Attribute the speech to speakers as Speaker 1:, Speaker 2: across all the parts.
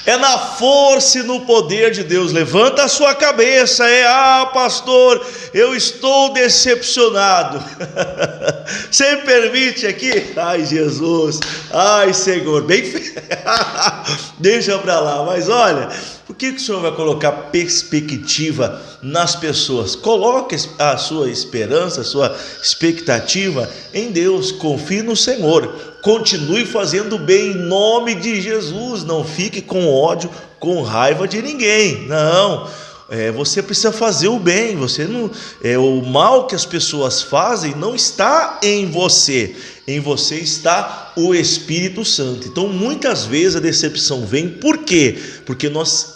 Speaker 1: é na força e no poder de Deus. Levanta a sua cabeça, pastor, eu estou decepcionado. Você me permite aqui? Ai, Jesus, ai, Senhor, bem deixa para lá. Mas olha, por que o Senhor vai colocar perspectiva nas pessoas? Coloque a sua esperança, a sua expectativa em Deus. Confie no Senhor. Continue fazendo bem em nome de Jesus. Não fique com ódio, com raiva de ninguém. Não. Você precisa fazer o bem. Você não, o mal que as pessoas fazem não está em você. Em você está o Espírito Santo. Então, muitas vezes a decepção vem. Por quê? Porque nós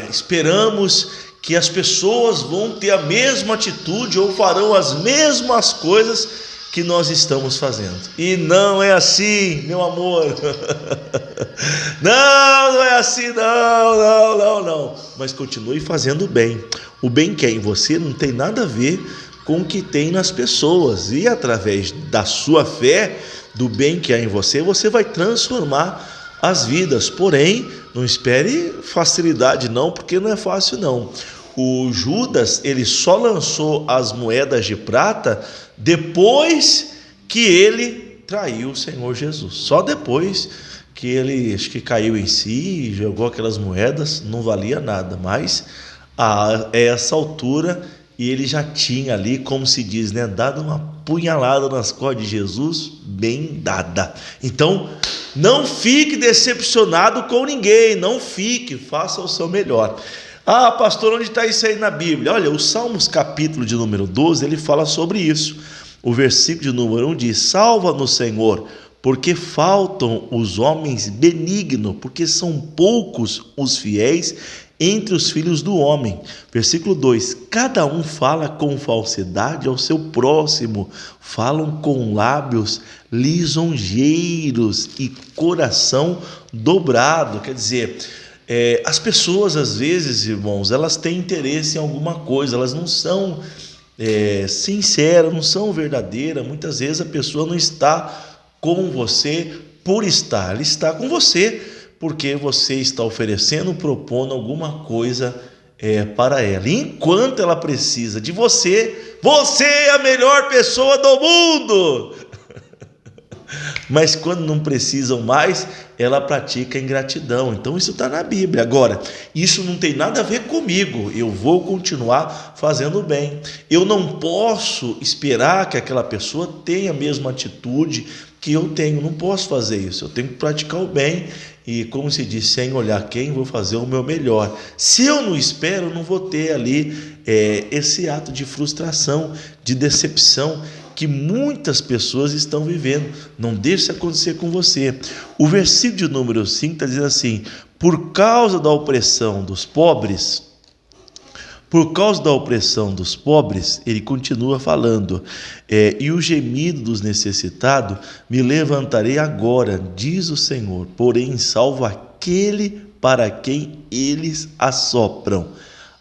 Speaker 1: esperamos que as pessoas vão ter a mesma atitude ou farão as mesmas coisas que nós estamos fazendo. E não é assim, meu amor. Não é assim, não. Mas continue fazendo o bem. O bem que é em você não tem nada a ver com o que tem nas pessoas. E através da sua fé, do bem que há em você, você vai transformar as vidas. Porém, não espere facilidade não, porque não é fácil não. O Judas, ele só lançou as moedas de prata depois que ele traiu o Senhor Jesus. Só depois que ele, acho que caiu em si e jogou aquelas moedas, não valia nada. Mas a essa altura ele já tinha ali, como se diz, dado uma punhalada nas costas de Jesus, bem dada. Então, não fique decepcionado com ninguém, não fique, faça o seu melhor. Pastor, onde está isso aí na Bíblia? Olha, o Salmos capítulo de número 12, ele fala sobre isso. O versículo de número 1 diz: salva-nos, Senhor, porque faltam os homens benignos, porque são poucos os fiéis entre os filhos do homem. Versículo 2: cada um fala com falsidade ao seu próximo, falam com lábios lisonjeiros e coração dobrado. Quer dizer, as pessoas às vezes, irmãos, elas têm interesse em alguma coisa, elas não são sinceras, não são verdadeiras. Muitas vezes a pessoa não está com você por estar, ela está com você porque você está oferecendo, propondo alguma coisa para ela. E enquanto ela precisa de você, você é a melhor pessoa do mundo. Mas quando não precisam mais, ela pratica ingratidão. Então isso está na Bíblia. Agora, isso não tem nada a ver comigo. Eu vou continuar fazendo bem. Eu não posso esperar que aquela pessoa tenha a mesma atitude que eu tenho. Não posso fazer isso. Eu tenho que praticar o bem. E como se diz, sem olhar quem, vou fazer o meu melhor. Se eu não espero, eu não vou ter ali esse ato de frustração, de decepção, que muitas pessoas estão vivendo. Não deixe isso acontecer com você. O versículo de número 5 está dizendo assim: por causa da opressão dos pobres, ele continua falando, e o gemido dos necessitados me levantarei agora, diz o Senhor, porém salvo aquele para quem eles assopram.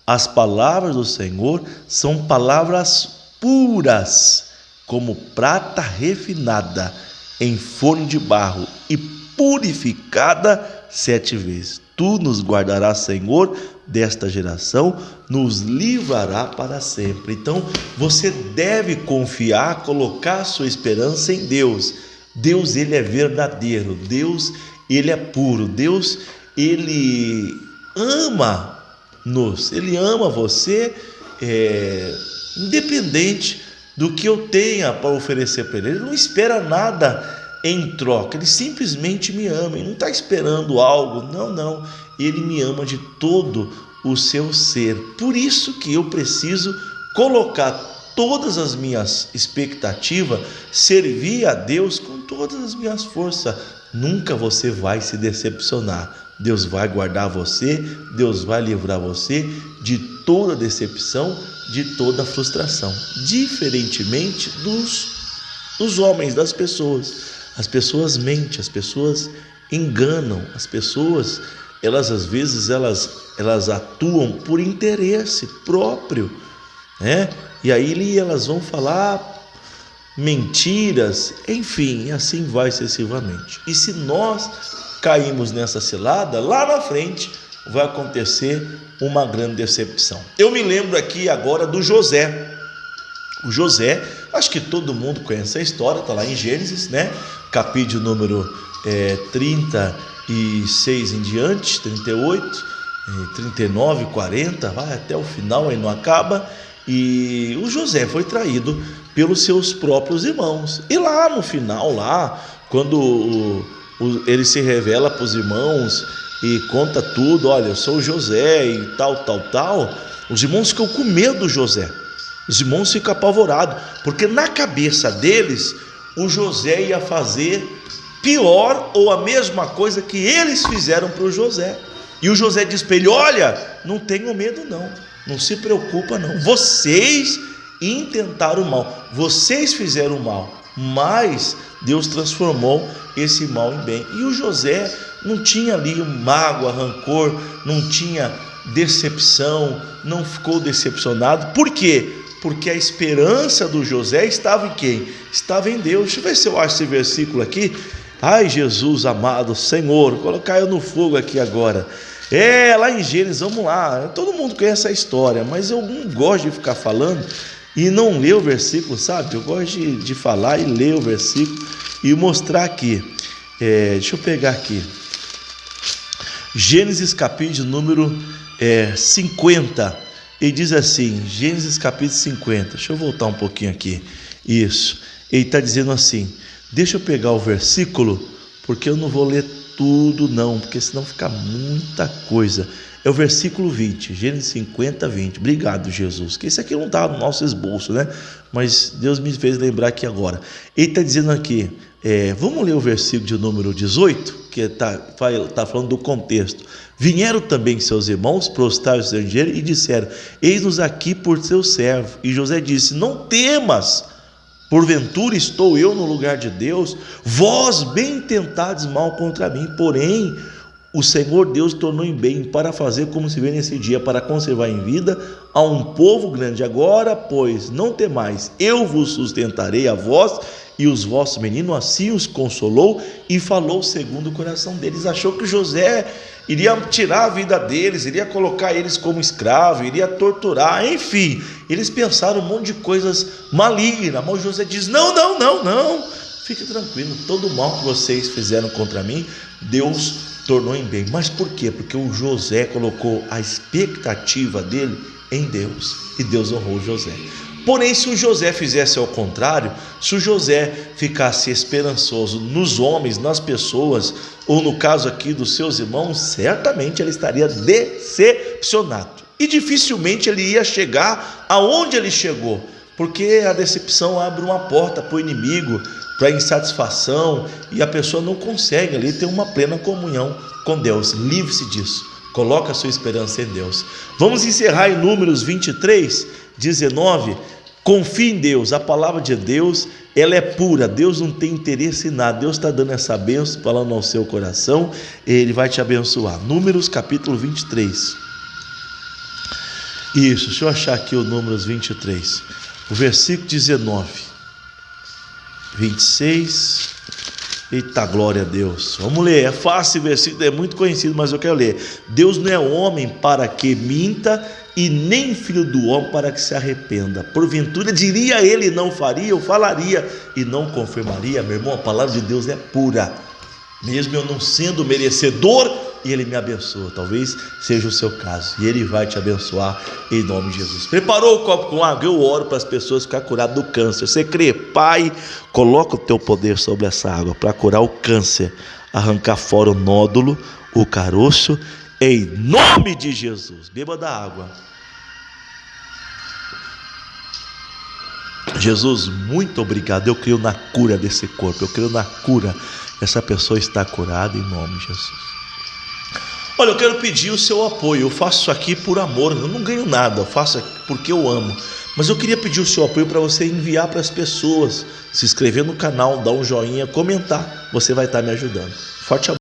Speaker 1: As palavras do Senhor são palavras puras, como prata refinada em forno de barro e purificada 7 vezes. Tu nos guardarás, Senhor, desta geração, nos livrará para sempre. Então, você deve confiar, colocar sua esperança em Deus. Deus, ele é verdadeiro. Deus, ele é puro. Deus, ele ama-nos. Ele ama você, independente do que eu tenha para oferecer para ele. Ele não espera nada em troca, ele simplesmente me ama, ele não está esperando algo, não, ele me ama de todo o seu ser. Por isso que eu preciso colocar todas as minhas expectativas, servir a Deus com todas as minhas forças. Nunca você vai se decepcionar. Deus vai guardar você, Deus vai livrar você de toda decepção, de toda frustração, diferentemente dos homens, das pessoas. As pessoas mentem, as pessoas enganam, as pessoas, elas às vezes elas atuam por interesse próprio, e aí elas vão falar mentiras, enfim, e assim vai sucessivamente. E se nós caímos nessa cilada, lá na frente vai acontecer uma grande decepção. Eu me lembro aqui agora do José. O José, acho que todo mundo conhece a história, está lá em Gênesis, né? Capítulo número 36 em diante, 38, 39, 40, vai até o final, aí não acaba. E o José foi traído pelos seus próprios irmãos. E lá no final, lá, quando ele se revela para os irmãos e conta tudo, olha, eu sou o José e tal, os irmãos ficam com medo do José. Os irmãos ficam apavorados, porque na cabeça deles, o José ia fazer pior ou a mesma coisa que eles fizeram para o José. E o José diz para ele: olha, não tenham medo não se preocupa não, vocês intentaram o mal, vocês fizeram o mal, mas Deus transformou esse mal em bem. E o José não tinha ali mágoa, rancor, não tinha decepção, não ficou decepcionado. Por quê? Porque a esperança do José estava em quem? Estava em Deus. Deixa eu ver se eu acho esse versículo aqui. Ai, Jesus amado, Senhor, vou colocar eu no fogo aqui agora. Lá em Gênesis, vamos lá. Todo mundo conhece a história, mas eu não gosto de ficar falando e não ler o versículo, sabe? Eu gosto de falar e ler o versículo e mostrar aqui. Deixa eu pegar aqui. Gênesis capítulo número 50. Ele diz assim, Gênesis capítulo 50. Deixa eu voltar um pouquinho aqui. Isso. Ele está dizendo assim. Deixa eu pegar o versículo, porque eu não vou ler tudo não, porque senão fica muita coisa. É o versículo 20, Gênesis 50, 20. Obrigado, Jesus, que esse aqui não está no nosso esboço, né? Mas Deus me fez lembrar aqui agora. Ele está dizendo aqui, vamos ler o versículo de número 18, que está falando do contexto. Vieram também seus irmãos, prostraram o estrangeiro e disseram: eis-nos aqui por teu servo. E José disse: não temas, porventura estou eu no lugar de Deus? Vós bem tentades mal contra mim, porém o Senhor Deus tornou em bem, para fazer como se vê nesse dia, para conservar em vida a um povo grande. Agora, pois, não temais, eu vos sustentarei a vós e os vossos meninos. Assim os consolou e falou segundo o coração deles. Achou que José iria tirar a vida deles, iria colocar eles como escravo, iria torturar, enfim, eles pensaram um monte de coisas malignas, mas José diz: não, fique tranquilo, todo o mal que vocês fizeram contra mim, Deus tornou em bem. Mas por quê? Porque o José colocou a expectativa dele em Deus, e Deus honrou José. Porém, se o José fizesse ao contrário, se o José ficasse esperançoso nos homens, nas pessoas, ou no caso aqui dos seus irmãos, certamente ele estaria decepcionado. E dificilmente ele ia chegar aonde ele chegou, porque a decepção abre uma porta para o inimigo, para a insatisfação, e a pessoa não consegue ali ter uma plena comunhão com Deus. Livre-se disso, coloca a sua esperança em Deus. Vamos encerrar em Números 23, 19. Confie em Deus, a palavra de Deus, ela é pura, Deus não tem interesse em nada. Deus está dando essa bênção, falando ao seu coração, Ele vai te abençoar. Números capítulo 23. Isso, deixa eu achar aqui o Números 23, o versículo 19, 26, eita glória a Deus, vamos ler, é fácil, o versículo é muito conhecido, mas eu quero ler. Deus não é homem para que minta, e nem filho do homem para que se arrependa. Porventura diria ele, não faria, ou falaria e não confirmaria? Meu irmão, a palavra de Deus é pura, mesmo eu não sendo merecedor, e Ele me abençoa. Talvez seja o seu caso, e Ele vai te abençoar em nome de Jesus. Preparou o copo com água? Eu oro para as pessoas ficarem curadas do câncer. Você crê? Pai, coloca o teu poder sobre essa água para curar o câncer, arrancar fora o nódulo, o caroço, em nome de Jesus. Beba da água. Jesus, muito obrigado. Eu creio na cura desse corpo, eu creio na cura. Essa pessoa está curada em nome de Jesus. Olha, eu quero pedir o seu apoio. Eu faço isso aqui por amor, eu não ganho nada, eu faço porque eu amo. Mas eu queria pedir o seu apoio para você enviar para as pessoas, se inscrever no canal, dar um joinha, comentar. Você vai estar me ajudando. Forte abraço.